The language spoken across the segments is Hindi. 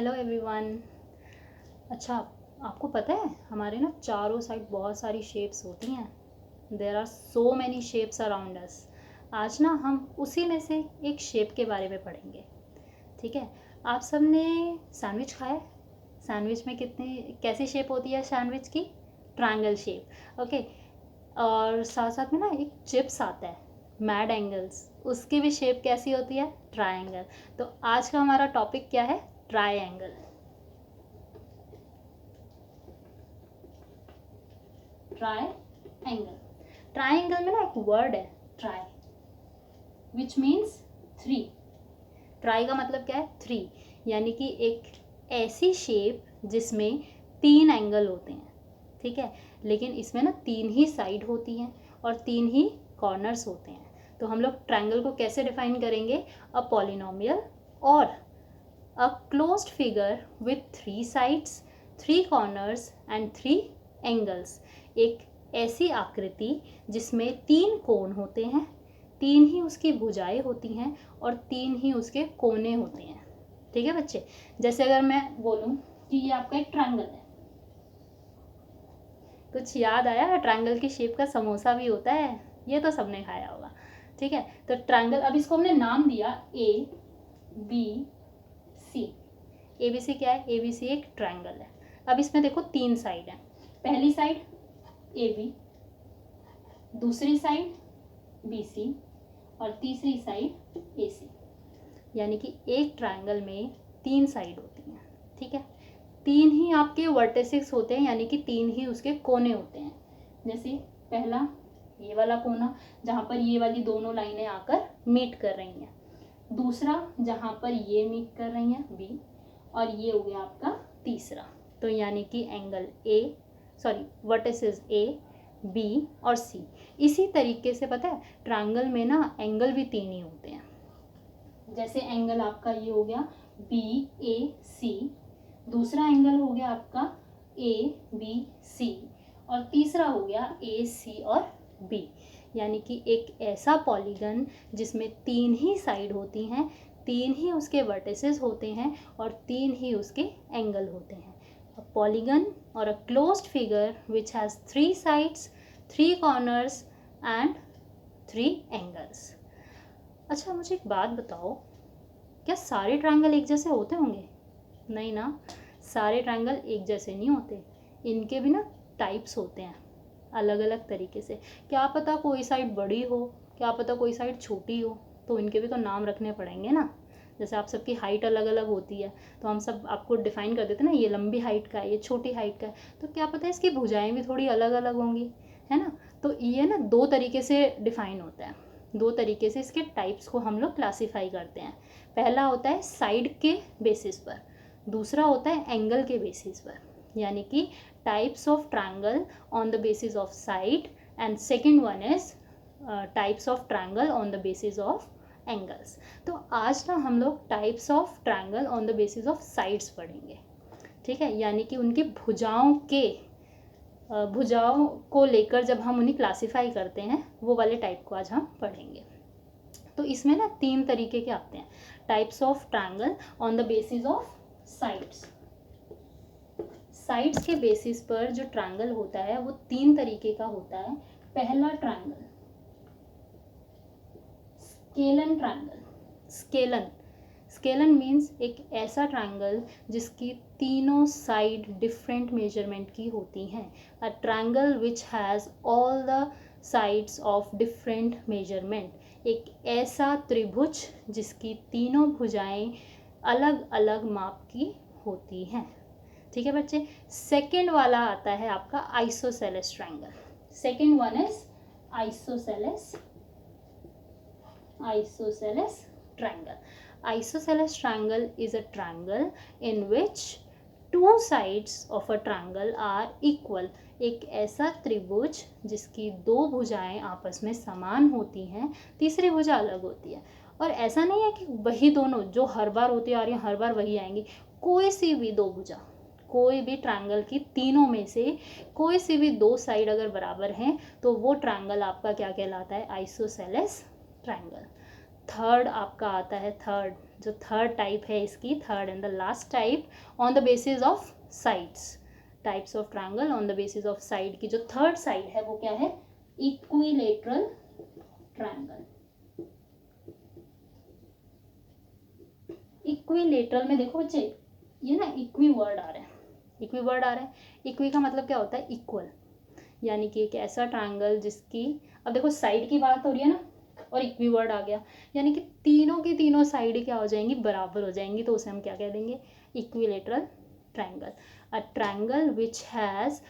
Hello everyone. अच्छा, आपको पता है हमारे ना चारों साइड बहुत सारी शेप्स होती हैं। There are so many shapes around us. आज ना हम उसी में से एक शेप के बारे में पढ़ेंगे। ठीक है, आप सब ने सैंडविच खाया है? सैंडविच में कितनी कैसी शेप होती है सैंडविच की? Triangle shape. ओके, और साथ साथ में ना एक चिप्स आता है मैड एंगल्स, उसकी भी शेप कैसी होती है? ट्रायंगल। तो आज का हमारा टॉपिक क्या है? ट्रायंगल। ट्रायंगल। ट्रायंगल में ना एक वर्ड है try, which means three. Try का मतलब क्या है? थ्री, यानी कि एक ऐसी शेप जिसमें तीन एंगल होते हैं। ठीक है, लेकिन इसमें ना तीन ही साइड होती हैं और तीन ही कॉर्नर्स होते हैं। तो हम लोग ट्रायंगल को कैसे डिफाइन करेंगे? अ पॉलिनोमियल और a closed figure with three sides, three corners and three angles. एक ऐसी आकृति जिसमें तीन कोण होते हैं, तीन ही उसकी भुजाएं होती हैं और तीन ही उसके कोने होते हैं। ठीक है बच्चे, जैसे अगर मैं बोलूं कि ये आपका एक ट्रायंगल है, कुछ याद आया? ट्रायंगल की शेप का समोसा भी होता है, ये तो सबने खाया होगा। ठीक है, तो ट्रायंगल, अब इसको हमने नाम दिया A B C. A B C क्या है? ए बी सी एक ट्रायंगल है। अब इसमें देखो तीन साइड है। पहली साइड ए बी, दूसरी साइड बी सी और तीसरी साइड ए सी। यानी कि एक ट्रायंगल में तीन साइड होती हैं। ठीक है, तीन ही आपके वर्टेसिस होते हैं, यानी कि तीन ही उसके कोने होते हैं। जैसे पहला ये वाला कोना जहाँ पर ये वाली दोनों लाइनें आकर मीट कर रही हैं, दूसरा जहाँ पर ये मीट कर रही हैं बी, और ये हो गया आपका तीसरा। तो यानी कि एंगल वर्टेसिस ए बी और सी। इसी तरीके से पता है ट्रायंगल में ना एंगल भी तीन ही होते हैं। जैसे एंगल आपका ये हो गया बी ए सी, दूसरा एंगल हो गया आपका ए बी सी और तीसरा हो गया ए सी और बी। यानी कि एक ऐसा पॉलीगन जिसमें तीन ही साइड होती हैं, तीन ही उसके वर्टिसेस होते हैं और तीन ही उसके एंगल होते हैं। अ पॉलीगन और a closed figure which has three sides, three corners and three angles. अच्छा, मुझे एक बात बताओ, क्या सारे ट्रायंगल एक जैसे होते होंगे? नहीं ना, सारे ट्रायंगल एक जैसे नहीं होते। इनके भी ना टाइप्स होते हैं अलग अलग तरीके से। क्या पता कोई साइड बड़ी हो, क्या पता कोई साइड छोटी हो, तो इनके भी तो नाम रखने पड़ेंगे ना। जैसे आप सबकी हाइट अलग अलग होती है, तो हम सब आपको डिफाइन कर देते ना, ये लंबी हाइट का है, ये छोटी हाइट का है। तो क्या पता इसकी भुजाएं भी थोड़ी अलग अलग होंगी, है ना। तो ये ना दो तरीके से डिफाइन होता है, दो तरीके से इसके टाइप्स को हम लोग क्लासीफाई करते हैं। पहला होता है साइड के बेसिस पर, दूसरा होता है एंगल के बेसिस पर। यानी कि types of triangle on the basis of side and second one is types of triangle on the basis of angles. तो आज ना हम लोग types of triangle on the basis of sides पढ़ेंगे। ठीक है, यानी कि उनकी भुजाओं को लेकर जब हम उन्हें क्लासीफाई करते हैं, वो वाले टाइप को आज हम पढ़ेंगे। तो इसमें ना तीन तरीके के आते हैं types of triangle on the basis of sides. Sides के बेसिस पर जो ट्रायंगल होता है वो तीन तरीके का होता है। पहला triangle scalene triangle. Scalene means एक ऐसा ट्रायंगल जिसकी तीनों साइड डिफरेंट मेजरमेंट की होती हैं। A triangle which has all the sides of different measurement. एक ऐसा त्रिभुज जिसकी तीनों भुजाएं अलग अलग माप की होती हैं। ठीक है बच्चे, सेकेंड वाला आता है आपका isosceles triangle. Second one is isosceles triangle. Isosceles triangle is a triangle in which two sides of a triangle are equal. एक ऐसा त्रिभुज जिसकी दो भुजाएं आपस में समान होती हैं, तीसरी भुजा अलग होती है। और ऐसा नहीं है कि वही दोनों जो हर बार होती आ रही हैं हर बार वही आएंगी। कोई सी भी दो भुजा, कोई भी ट्रायंगल की तीनों में से कोई सी भी दो साइड अगर बराबर हैं तो वो ट्रायंगल आपका क्या कहलाता है? Isosceles triangle. थर्ड आपका आता है, थर्ड जो थर्ड टाइप है इसकी, third and the last type, on the basis of sides, types of triangle on the basis of side की जो थर्ड साइड है वो क्या है, इक्विलेटरल ट्रायंगल। इक्विलेटरल में देखो बच्चे, ये ना इक्वी वर्ड आ रहा है, इक्वी वर्ड आ रहा है, इक्वी का मतलब क्या होता है, इक्वल, यानी कि एक ऐसा ट्रायंगल जिसकी, अब देखो साइड की बात हो रही है ना, और इक्वी वर्ड आ गया, यानी कि तीनों की तीनों साइड क्या हो जाएंगी, बराबर हो जाएंगी, तो उसे हम क्या कह देंगे, equilateral triangle. A triangle which has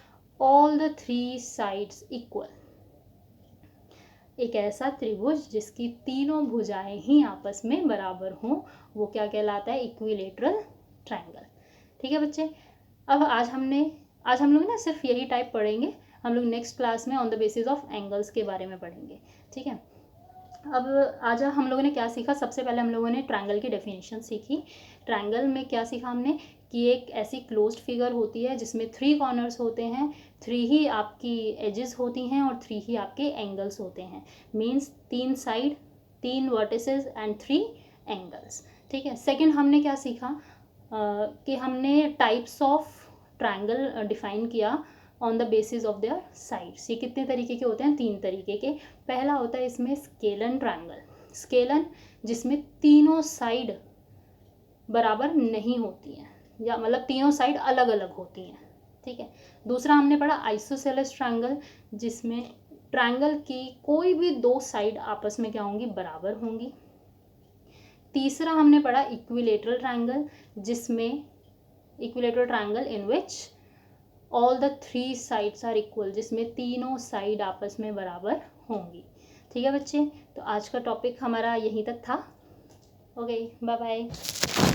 all the three sides equal, एक ऐसा त्रिभुज जिसकी तीनों भुजाएं ही आपस में बराबर हों, वो क्या कहलाता है, इक्विलेटरल ट्रायंगल। ठीक है बच्चे, अब आज हम लोग ना सिर्फ यही टाइप पढ़ेंगे, हम लोग नेक्स्ट क्लास में on the basis of angles के बारे में पढ़ेंगे। ठीक है, अब आज हम लोगों ने क्या सीखा, सबसे पहले हम लोगों ने ट्रायंगल की डेफिनेशन सीखी। ट्रायंगल में क्या सीखा हमने, कि एक ऐसी क्लोज्ड फिगर होती है जिसमें 3 कॉर्नर्स होते हैं, 3 ही आपकी एजेस होती हैं और 3 ही आपके एंगल्स होते हैं, means 3 side, 3 vertices and 3 angles. ठीक है, सेकंड हमने क्या सीखा, कि हमने टाइप्स ऑफ ट्रायंगल डिफाइन किया on the basis of their sides. ये कितने तरीके के होते हैं, 3 तरीके के। पहला होता है इसमें स्केलन ट्रायंगल, स्केलन जिसमें तीनों साइड बराबर नहीं होती हैं, या मतलब तीनों साइड अलग अलग होती हैं। ठीक है, दूसरा हमने पढ़ा आइसोसेलेस ट्रायंगल, जिसमें ट्रायंगल की कोई भी 2 साइड आपस में क्या होंगी, बराबर होंगी। तीसरा हमने पढ़ा इक्विलेटरल ट्रायंगल, जिसमें equilateral triangle in which all the 3 sides are equal, जिसमें तीनों साइड आपस में बराबर होंगी। ठीक है बच्चे, तो आज का टॉपिक हमारा यहीं तक था। Okay, bye bye.